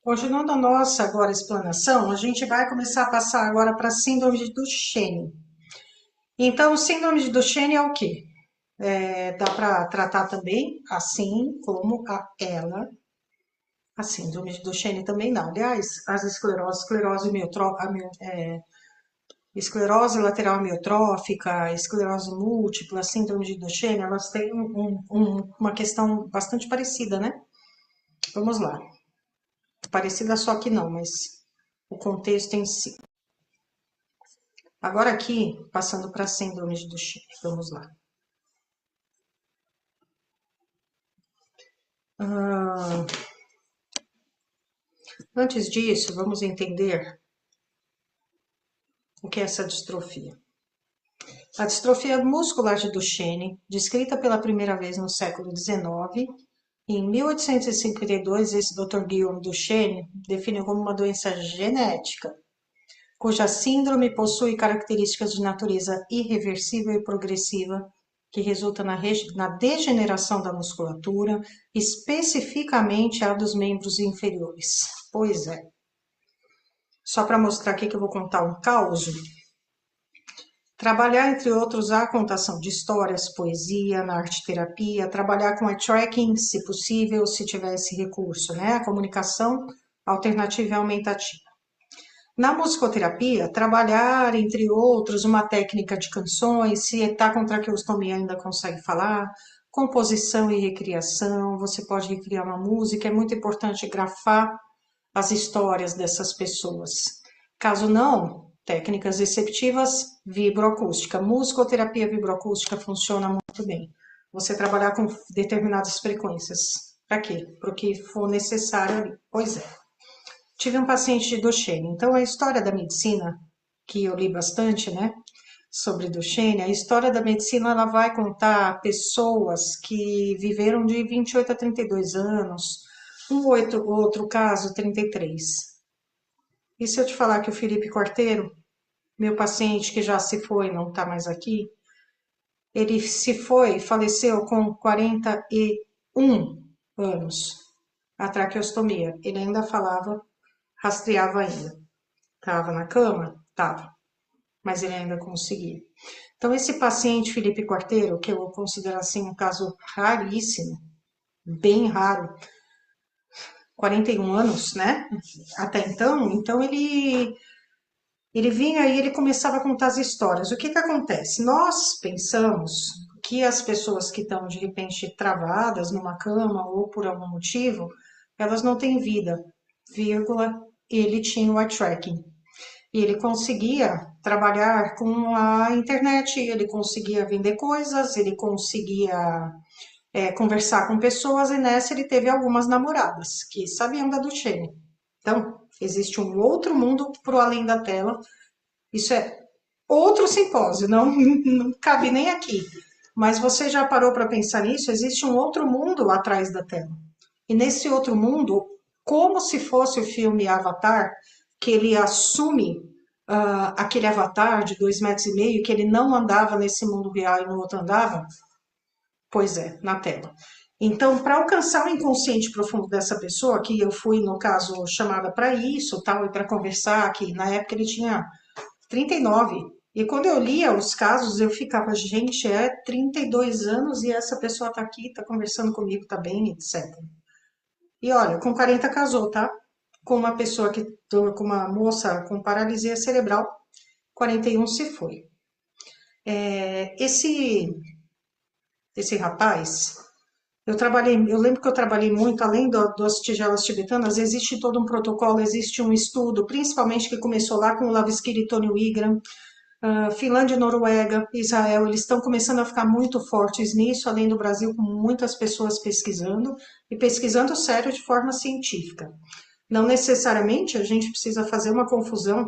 Continuando a nossa agora explanação, a gente vai começar a passar agora para a síndrome de Duchenne. Então, síndrome de Duchenne é o quê? Dá para tratar também, assim como a síndrome de Duchenne também não. Aliás, as esclerose lateral amiotrófica, esclerose múltipla, síndrome de Duchenne, elas têm uma questão bastante parecida, né? Vamos lá. Parecida só que não, mas o contexto em si. Agora aqui, passando para a síndrome de Duchenne, vamos lá. Ah, antes disso, vamos entender o que é essa distrofia. A distrofia muscular de Duchenne, descrita pela primeira vez no século XIX, em 1852, esse Dr. Guillaume Duchenne definiu como uma doença genética, cuja síndrome possui características de natureza irreversível e progressiva, que resulta na degeneração da musculatura, especificamente a dos membros inferiores. Pois é. Só para mostrar aqui que eu vou contar um caos. Trabalhar, entre outros, a contação de histórias, poesia, na arte-terapia, trabalhar com eye tracking, se possível, se tivesse recurso, né? A comunicação alternativa e aumentativa. Na musicoterapia, trabalhar, entre outros, uma técnica de canções, se está com traqueostomia ainda consegue falar, composição e recriação, você pode recriar uma música, é muito importante grafar as histórias dessas pessoas. Caso não, técnicas receptivas, vibroacústica. Musicoterapia vibroacústica funciona muito bem. Você trabalhar com determinadas frequências. Para quê? Para o que for necessário ali. Pois é. Tive um paciente de Duchenne. Então, a história da medicina, que eu li bastante, né? Sobre Duchenne, a história da medicina ela vai contar pessoas que viveram de 28 a 32 anos, outro caso, 33. E se eu te falar que o Felipe Quarteiro, meu paciente que já se foi, não está mais aqui, ele se foi, faleceu com 41 anos, a traqueostomia. Ele ainda falava, rastreava ainda. Estava na cama? Estava, mas ele ainda conseguia. Então, esse paciente, Felipe Quarteiro, que eu considero assim um caso raríssimo, bem raro, 41 anos, né? Até então ele vinha e ele começava a contar as histórias. O que que acontece? Nós pensamos que as pessoas que estão de repente travadas numa cama ou por algum motivo, elas não têm vida, vírgula, ele tinha o eye tracking. E ele conseguia trabalhar com a internet, ele conseguia vender coisas, ele conseguia conversar com pessoas, e nessa ele teve algumas namoradas que sabiam da Duchenne. Então, existe um outro mundo pro além da tela. Isso é outro simpósio, não, não cabe nem aqui. Mas você já parou para pensar nisso? Existe um outro mundo atrás da tela. E nesse outro mundo, como se fosse o filme Avatar, que ele assume aquele avatar de 2,5 metros, que ele não andava nesse mundo real e no outro andava, pois é, na tela. Então, para alcançar o inconsciente profundo dessa pessoa, que eu fui, no caso, chamada para isso, tal, e para conversar, que na época ele tinha 39. E quando eu lia os casos, eu ficava, gente, 32 anos e essa pessoa tá aqui, tá conversando comigo, tá bem, etc. E olha, com 40 casou, tá? Com uma pessoa com uma moça com paralisia cerebral, 41 se foi. Esse rapaz, eu lembro que eu trabalhei muito, além das tigelas tibetanas, existe todo um protocolo, existe um estudo, principalmente que começou lá com o Lavsky e Tony Wigram, Finlândia, Noruega, Israel, eles estão começando a ficar muito fortes nisso, além do Brasil, com muitas pessoas pesquisando, e pesquisando sério de forma científica. Não necessariamente a gente precisa fazer uma confusão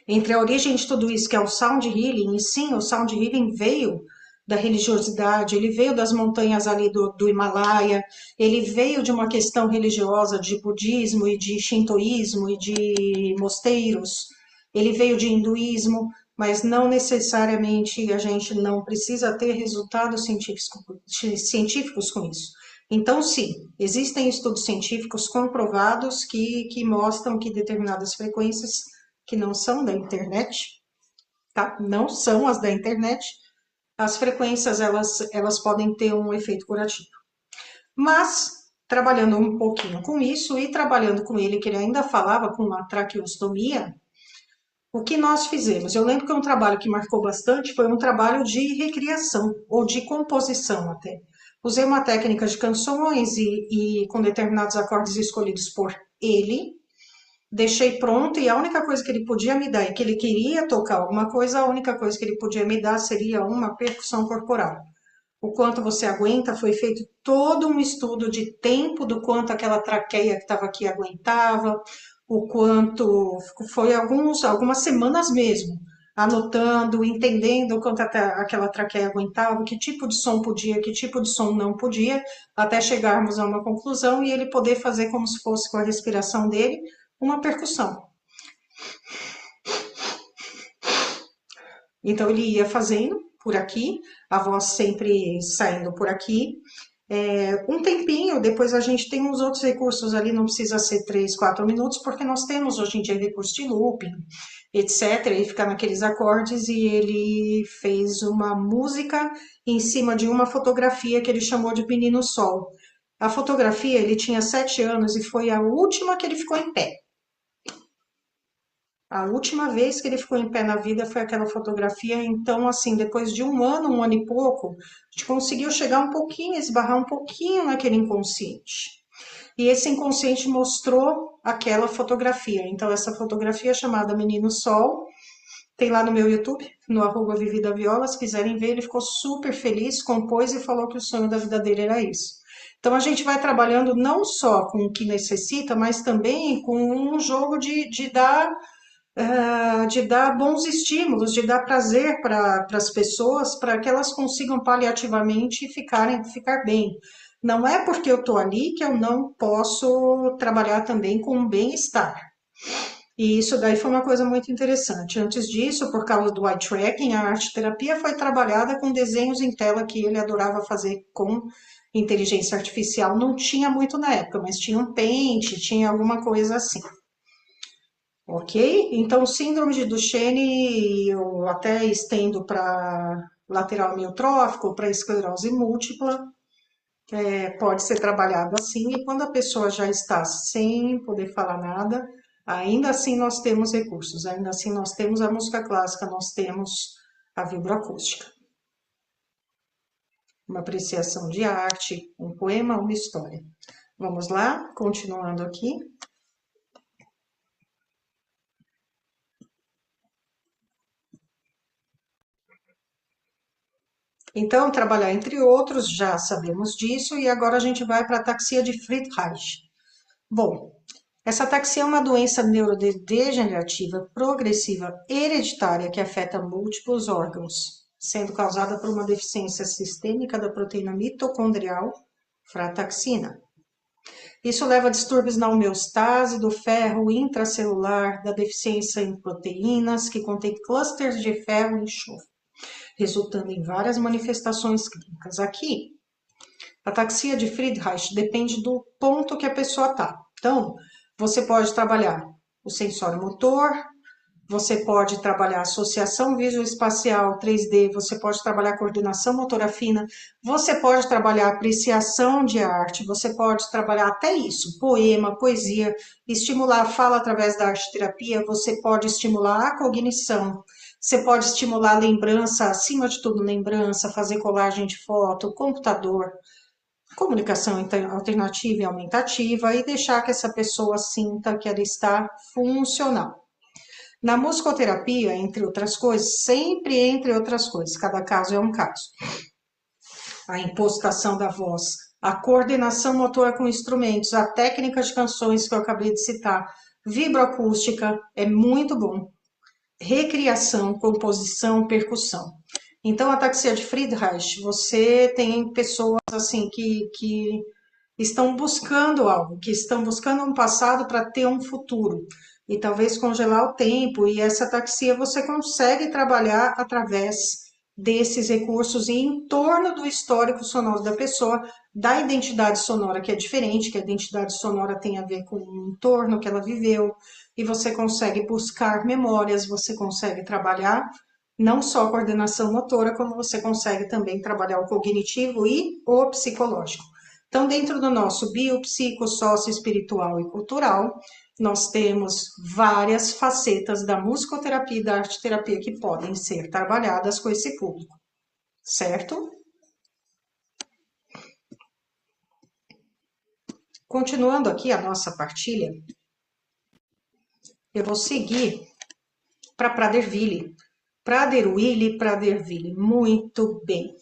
entre a origem de tudo isso, que é o Sound Healing, e sim, o Sound Healing veio da religiosidade, ele veio das montanhas ali do Himalaia, ele veio de uma questão religiosa de budismo e de shintoísmo e de mosteiros, ele veio de hinduísmo, mas não necessariamente a gente não precisa ter resultados científicos com isso. Então, sim, existem estudos científicos comprovados que mostram que determinadas frequências que não são da internet, tá? Não são as da internet, as frequências elas podem ter um efeito curativo. Mas, trabalhando um pouquinho com isso e trabalhando com ele, que ele ainda falava com uma traqueostomia, o que nós fizemos? Eu lembro que um trabalho que marcou bastante foi um trabalho de recriação, ou de composição até. Usei uma técnica de canções e com determinados acordes escolhidos por ele, deixei pronto e a única coisa que ele podia me dar, e que ele queria tocar alguma coisa, a única coisa que ele podia me dar seria uma percussão corporal. O quanto você aguenta, foi feito todo um estudo de tempo do quanto aquela traqueia que estava aqui aguentava, o quanto foi algumas semanas mesmo, anotando, entendendo o quanto aquela traqueia aguentava, que tipo de som podia, que tipo de som não podia, até chegarmos a uma conclusão e ele poder fazer como se fosse com a respiração dele uma percussão. Então ele ia fazendo por aqui, a voz sempre saindo por aqui. Um tempinho, depois a gente tem uns outros recursos ali, não precisa ser 3, 4 minutos, porque nós temos hoje em dia recurso de looping, etc. E ficar naqueles acordes e ele fez uma música em cima de uma fotografia que ele chamou de Menino Sol. A fotografia, ele tinha 7 anos e foi a última que ele ficou em pé. A última vez que ele ficou em pé na vida foi aquela fotografia, então, assim, depois de um ano e pouco, a gente conseguiu chegar um pouquinho, esbarrar um pouquinho naquele inconsciente. E esse inconsciente mostrou aquela fotografia. Então, essa fotografia é chamada Menino Sol, tem lá no meu YouTube, no @vividaviola, se quiserem ver, ele ficou super feliz, compôs e falou que o sonho da vida dele era isso. Então, a gente vai trabalhando não só com o que necessita, mas também com um jogo de dar bons estímulos, de dar prazer para as pessoas, para que elas consigam paliativamente ficar bem. Não é porque eu estou ali que eu não posso trabalhar também com o bem-estar. E isso daí foi uma coisa muito interessante. Antes disso, por causa do eye tracking, a arte terapia foi trabalhada com desenhos em tela que ele adorava fazer com inteligência artificial. Não tinha muito na época, mas tinha um Paint, tinha alguma coisa assim. Ok? Então, síndrome de Duchenne eu até estendo para lateral amiotrófico, para esclerose múltipla, pode ser trabalhado assim, e quando a pessoa já está sem poder falar nada, ainda assim nós temos recursos, ainda assim nós temos a música clássica, nós temos a vibroacústica. Uma apreciação de arte, um poema, uma história. Vamos lá, continuando aqui. Então, trabalhar entre outros, já sabemos disso, e agora a gente vai para a ataxia de Friedreich. Bom, essa ataxia é uma doença neurodegenerativa progressiva hereditária que afeta múltiplos órgãos, sendo causada por uma deficiência sistêmica da proteína mitocondrial frataxina. Isso leva a distúrbios na homeostase do ferro intracelular, da deficiência em proteínas que contêm clusters de ferro e enxofre, resultando em várias manifestações clínicas. Aqui, a ataxia de Friedreich depende do ponto que a pessoa está. Então, você pode trabalhar o sensório motor, você pode trabalhar associação visoespacial 3D, você pode trabalhar coordenação motora fina, você pode trabalhar apreciação de arte, você pode trabalhar até isso, poema, poesia, estimular a fala através da arte terapia, você pode estimular a cognição, você pode estimular a lembrança, acima de tudo lembrança, fazer colagem de foto, computador, comunicação alternativa e aumentativa e deixar que essa pessoa sinta que ela está funcional. Na musicoterapia, entre outras coisas, sempre entre outras coisas, cada caso é um caso. A impostação da voz, a coordenação motora com instrumentos, a técnica de canções que eu acabei de citar, vibroacústica é muito bom. Recriação, composição, percussão. Então, a ataxia de Friedreich, você tem pessoas assim que estão buscando algo, que estão buscando um passado para ter um futuro e talvez congelar o tempo. E essa ataxia você consegue trabalhar através desses recursos e em torno do histórico sonoro da pessoa, da identidade sonora que é diferente, que a identidade sonora tem a ver com o entorno que ela viveu, e você consegue buscar memórias, você consegue trabalhar não só a coordenação motora, como você consegue também trabalhar o cognitivo e o psicológico. Então, dentro do nosso biopsico, sócio-espiritual e cultural, nós temos várias facetas da musicoterapia e da arte-terapia que podem ser trabalhadas com esse público, certo? Continuando aqui a nossa partilha, eu vou seguir para Prader-Willi. Prader-Willi, muito bem.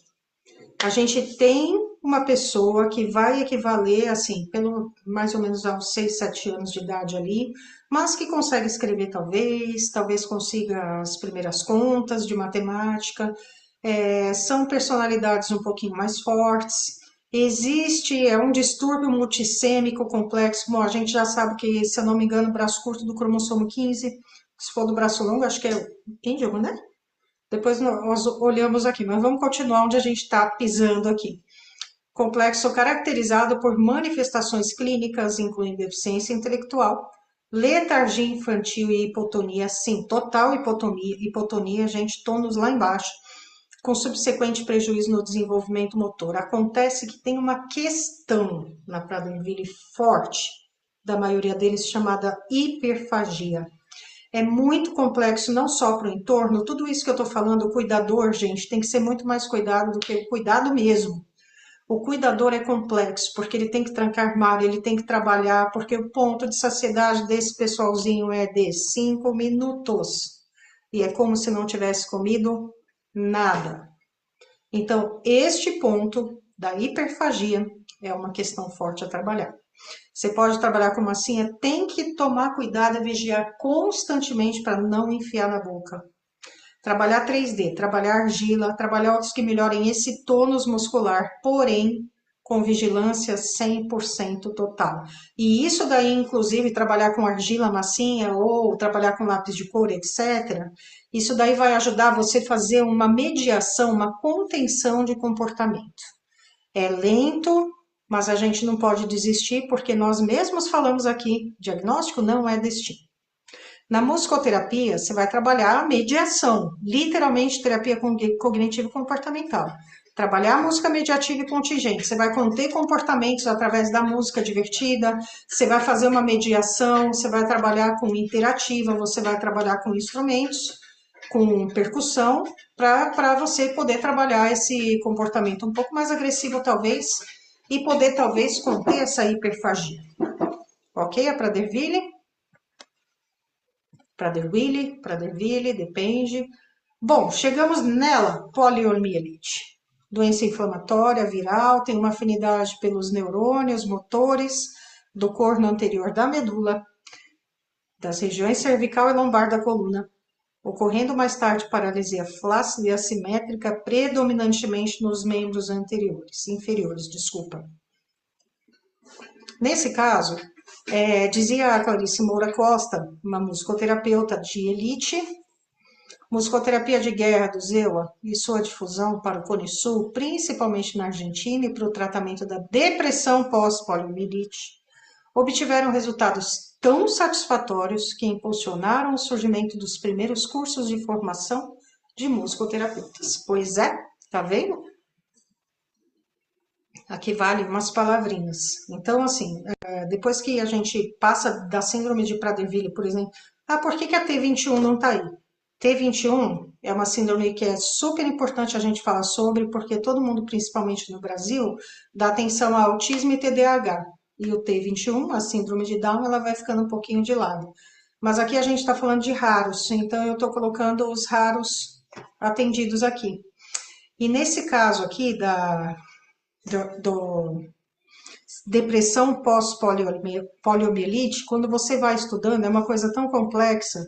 A gente tem uma pessoa que vai equivaler, assim, pelo mais ou menos aos 6, 7 anos de idade ali, mas que consegue escrever talvez consiga as primeiras contas de matemática, são personalidades um pouquinho mais fortes. Existe, um distúrbio multissêmico complexo, bom, a gente já sabe que, se eu não me engano, o braço curto do cromossomo 15, se for do braço longo, acho que é o índigo, né? Depois nós olhamos aqui, mas vamos continuar onde a gente está pisando aqui. Complexo caracterizado por manifestações clínicas, incluindo deficiência intelectual, letargia infantil e hipotonia, sim, total hipotonia, gente, tônus lá embaixo, com subsequente prejuízo no desenvolvimento motor. Acontece que tem uma questão na Prader-Willi forte, da maioria deles, chamada hiperfagia. É muito complexo, não só para o entorno, tudo isso que eu estou falando, o cuidador, gente, tem que ser muito mais cuidado do que o cuidado mesmo. O cuidador é complexo, porque ele tem que trancar armário, ele tem que trabalhar, porque o ponto de saciedade desse pessoalzinho é de 5 minutos. E é como se não tivesse comido nada. Então, este ponto da hiperfagia é uma questão forte a trabalhar. Você pode trabalhar com massinha, tem que tomar cuidado e vigiar constantemente para não enfiar na boca. Trabalhar 3D, trabalhar argila, trabalhar outros que melhorem esse tônus muscular, porém com vigilância 100% total. E isso daí, inclusive, trabalhar com argila massinha ou trabalhar com lápis de cor, etc., isso daí vai ajudar você a fazer uma mediação, uma contenção de comportamento. É lento, mas a gente não pode desistir, porque nós mesmos falamos aqui, diagnóstico não é destino. Na musicoterapia, você vai trabalhar a mediação, literalmente terapia cognitivo-comportamental. Trabalhar a música mediativa e contingente. Você vai conter comportamentos através da música divertida, você vai fazer uma mediação, você vai trabalhar com interativa, você vai trabalhar com instrumentos, com percussão, para você poder trabalhar esse comportamento um pouco mais agressivo, talvez, e poder, talvez, conter essa hiperfagia. Ok? A Prader-Willi? Prader-Willi, depende. Bom, chegamos nela, poliomielite. Doença inflamatória, viral, tem uma afinidade pelos neurônios, motores do corno anterior da medula, das regiões cervical e lombar da coluna, ocorrendo mais tarde paralisia flácida e assimétrica, predominantemente nos membros inferiores. Nesse caso, dizia a Clarice Moura Costa, uma musicoterapeuta de elite, musicoterapia de guerra do Zewa e sua difusão para o Cone Sul, principalmente na Argentina, e para o tratamento da depressão pós-poliomielite, obtiveram resultados tão satisfatórios que impulsionaram o surgimento dos primeiros cursos de formação de musicoterapeutas. Pois é, tá vendo? Aqui vale umas palavrinhas. Então, assim, depois que a gente passa da síndrome de Prader-Willi, por exemplo, por que a T21 não está aí? T21 é uma síndrome que é super importante a gente falar sobre, porque todo mundo, principalmente no Brasil, dá atenção a autismo e TDAH. E o T21, a síndrome de Down, ela vai ficando um pouquinho de lado. Mas aqui a gente está falando de raros, então eu estou colocando os raros atendidos aqui. E nesse caso aqui do depressão pós-poliomielite, quando você vai estudando, é uma coisa tão complexa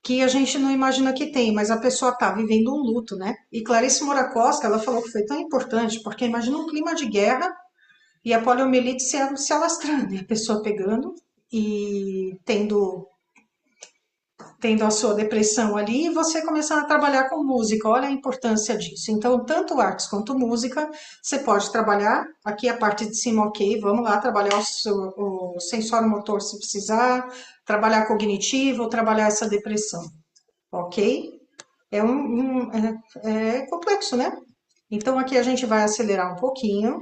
que a gente não imagina que tem, mas a pessoa está vivendo um luto, né? E Clarice Moura Costa, ela falou que foi tão importante, porque imagina um clima de guerra e a poliomielite se alastrando, e a pessoa pegando e tendo tendo a sua depressão ali, e você começar a trabalhar com música. Olha a importância disso. Então, tanto artes quanto música, você pode trabalhar. Aqui a parte de cima, ok, vamos lá, trabalhar o sensório motor se precisar, trabalhar cognitivo, trabalhar essa depressão, ok? É complexo, né? Então, aqui a gente vai acelerar um pouquinho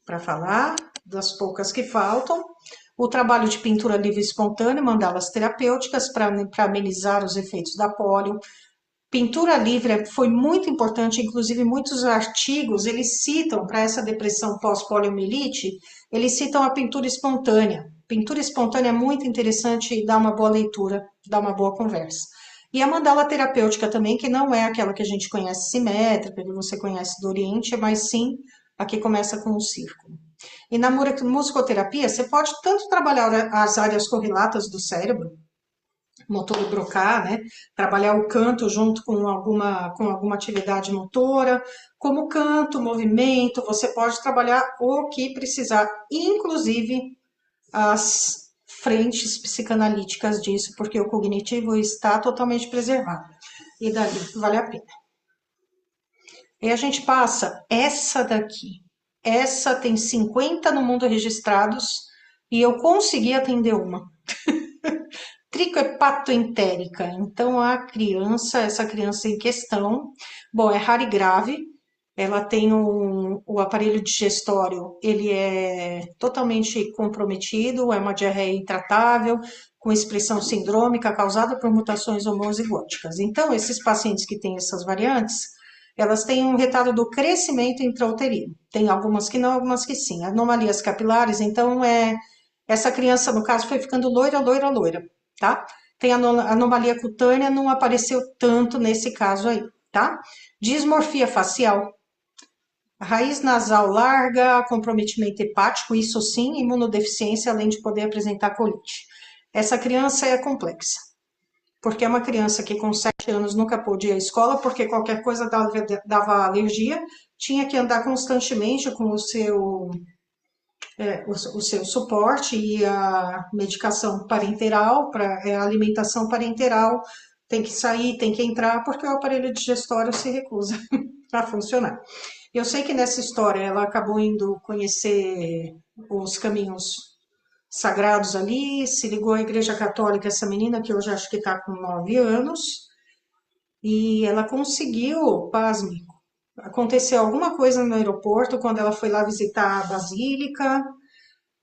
para falar das poucas que faltam. O trabalho de pintura livre e espontânea, mandalas terapêuticas para amenizar os efeitos da polio. Pintura livre foi muito importante, inclusive muitos artigos, eles citam para essa depressão pós-poliomielite, eles citam a pintura espontânea. Pintura espontânea é muito interessante e dá uma boa leitura, dá uma boa conversa. E a mandala terapêutica também, que não é aquela que a gente conhece simétrica, que você conhece do Oriente, mas sim a que começa com o círculo. E na musicoterapia, você pode tanto trabalhar as áreas correlatas do cérebro, motor e Broca, né? Trabalhar o canto junto com alguma atividade motora, como canto, movimento, você pode trabalhar o que precisar, inclusive as frentes psicanalíticas disso, porque o cognitivo está totalmente preservado. E daí vale a pena. E a gente passa essa daqui. Essa tem 50 no mundo registrados e eu consegui atender uma. Tricohepatoentérica. Então, essa criança em questão, bom, é rara e grave. Ela tem o aparelho digestório, ele é totalmente comprometido, é uma diarreia intratável, com expressão sindrômica causada por mutações homozigóticas. Então, esses pacientes que têm essas variantes, elas têm um retardo do crescimento intrauterino. Tem algumas que não, algumas que sim. Anomalias capilares, então, essa criança, no caso, foi ficando loira, loira, loira, tá? Tem anomalia cutânea, não apareceu tanto nesse caso aí, tá? Dismorfia facial, raiz nasal larga, comprometimento hepático, isso sim, imunodeficiência, além de poder apresentar colite. Essa criança é complexa, porque é uma criança que com 7 anos nunca pôde ir à escola, porque qualquer coisa dava alergia, tinha que andar constantemente com o seu suporte e a medicação parenteral, a alimentação parenteral, tem que sair, tem que entrar, porque o aparelho digestório se recusa a funcionar. Eu sei que nessa história ela acabou indo conhecer os caminhos sagrados ali, se ligou à Igreja Católica, essa menina, que hoje acho que está com 9 anos, e ela conseguiu, pasme, aconteceu alguma coisa no aeroporto quando ela foi lá visitar a Basílica,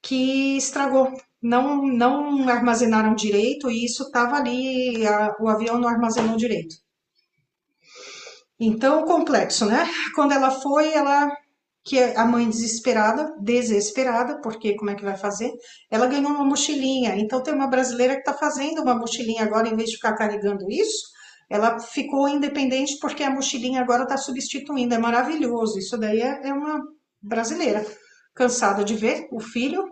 que estragou. Não armazenaram direito e isso estava ali, o avião não armazenou direito. Então, complexo, né? Quando ela foi, que a mãe desesperada, porque como é que vai fazer? Ela ganhou uma mochilinha. Então, tem uma brasileira que está fazendo uma mochilinha agora, em vez de ficar carregando isso, ela ficou independente porque a mochilinha agora está substituindo. É maravilhoso. Isso daí é uma brasileira, cansada de ver o filho,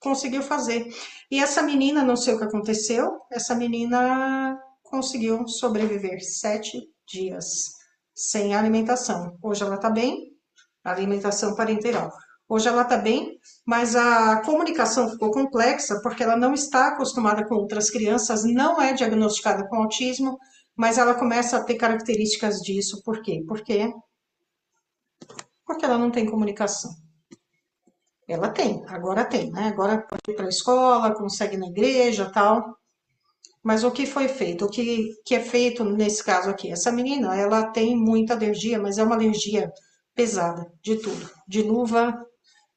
conseguiu fazer. E essa menina, não sei o que aconteceu, essa menina conseguiu sobreviver 7 dias sem alimentação. Hoje ela está bem, alimentação parenteral. Hoje ela está bem, mas a comunicação ficou complexa porque ela não está acostumada com outras crianças, não é diagnosticada com autismo, mas ela começa a ter características disso. Por quê? Porque ela não tem comunicação. Ela agora tem, né? Agora pode ir para a escola, consegue ir na igreja, tal. Mas o que foi feito? O que é feito nesse caso aqui? Essa menina, ela tem muita alergia, mas é uma alergia pesada, de tudo. De luva,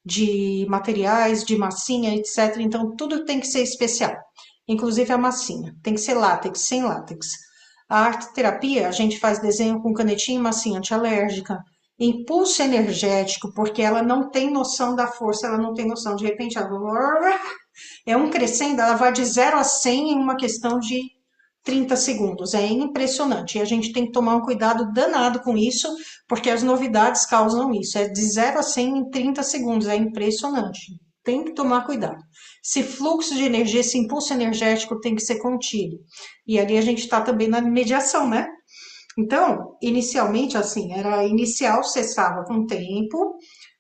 de materiais, de massinha, etc. Então, tudo tem que ser especial. Inclusive a massinha. Tem que ser látex, sem látex. A arte terapia, a gente faz desenho com canetinha e massinha antialérgica. Impulso energético, porque ela não tem noção da força, ela não tem noção. De repente, ela é um crescendo, ela vai de 0 a 100 em uma questão de 30 segundos. É impressionante. E a gente tem que tomar um cuidado danado com isso, porque as novidades causam isso. É de 0 a 100 em 30 segundos. É impressionante. Tem que tomar cuidado. Esse fluxo de energia, esse impulso energético tem que ser contido. E ali a gente está também na mediação, né? Então, inicialmente, assim, era inicial, cessava com o tempo.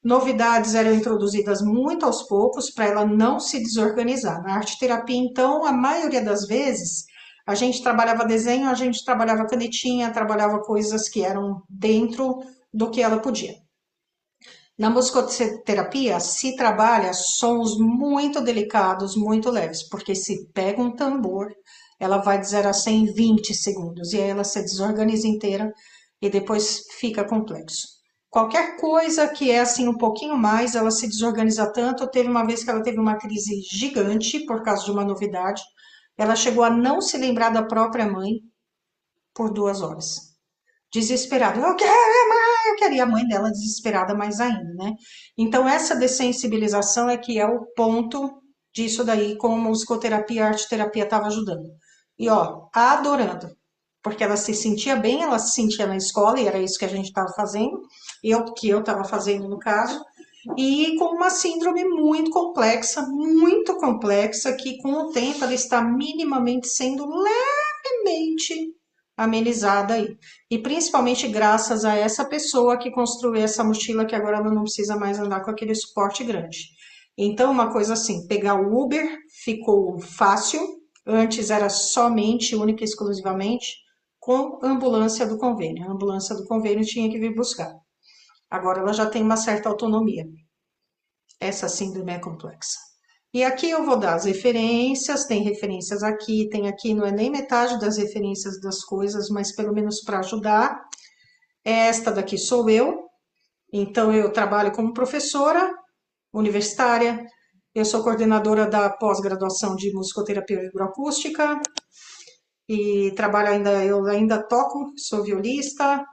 Novidades eram introduzidas muito aos poucos para ela não se desorganizar. Na arte terapia, então, a maioria das vezes, a gente trabalhava desenho, a gente trabalhava canetinha, trabalhava coisas que eram dentro do que ela podia. Na musicoterapia se trabalha sons muito delicados, muito leves, porque se pega um tambor, ela vai de 0 a 100 em 20 segundos, e aí ela se desorganiza inteira e depois fica complexo. Qualquer coisa que é assim um pouquinho mais, ela se desorganiza tanto. Teve uma vez que ela teve uma crise gigante por causa de uma novidade. Ela chegou a não se lembrar da própria mãe por 2 horas. Desesperada, eu quero, mãe, eu quero. E a mãe dela desesperada mais ainda, né? Então, essa dessensibilização é que é o ponto disso daí, como musicoterapia, arte terapia estava ajudando. E ó, adorando, porque ela se sentia bem, ela se sentia na escola, e era isso que a gente estava fazendo, que eu estava fazendo no caso, e com uma síndrome muito complexa, que com o tempo ela está minimamente sendo levemente amenizada aí. E principalmente graças a essa pessoa que construiu essa mochila, que agora ela não precisa mais andar com aquele suporte grande. Então, uma coisa assim, pegar o Uber ficou fácil, antes era somente, única e exclusivamente, com a ambulância do convênio. A ambulância do convênio tinha que vir buscar. Agora ela já tem uma certa autonomia. Essa síndrome é complexa. E aqui eu vou dar as referências, tem referências aqui, tem aqui, não é nem metade das referências das coisas, mas pelo menos para ajudar. Esta daqui sou eu, então eu trabalho como professora universitária, eu sou coordenadora da pós-graduação de musicoterapia vibroacústica e trabalho ainda, eu ainda toco, sou violista,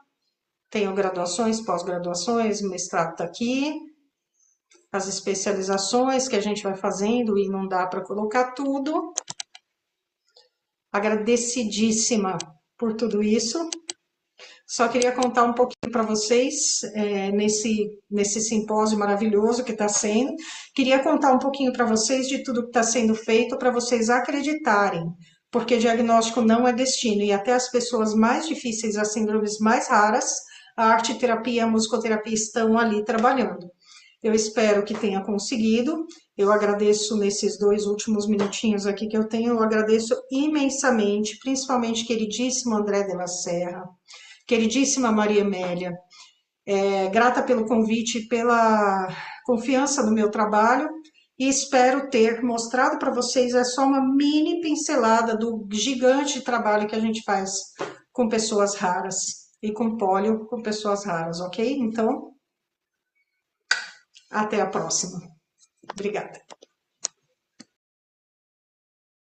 tenho graduações, pós-graduações, mestrado tá aqui, as especializações que a gente vai fazendo e não dá para colocar tudo. Agradecidíssima por tudo isso. Só queria contar um pouquinho para vocês nesse simpósio maravilhoso que está sendo. Queria contar um pouquinho para vocês de tudo que está sendo feito para vocês acreditarem, porque diagnóstico não é destino e até as pessoas mais difíceis, as síndromes mais raras, a arte terapia e a musicoterapia estão ali trabalhando. Eu espero que tenha conseguido. Eu agradeço nesses 2 últimos minutinhos aqui que eu tenho, eu agradeço imensamente, principalmente queridíssimo André de la Serra, queridíssima Maria Amélia, grata pelo convite e pela confiança no meu trabalho e espero ter mostrado para vocês só uma mini pincelada do gigante trabalho que a gente faz com pessoas raras e com pólio com pessoas raras, ok? Então, até a próxima. Obrigada.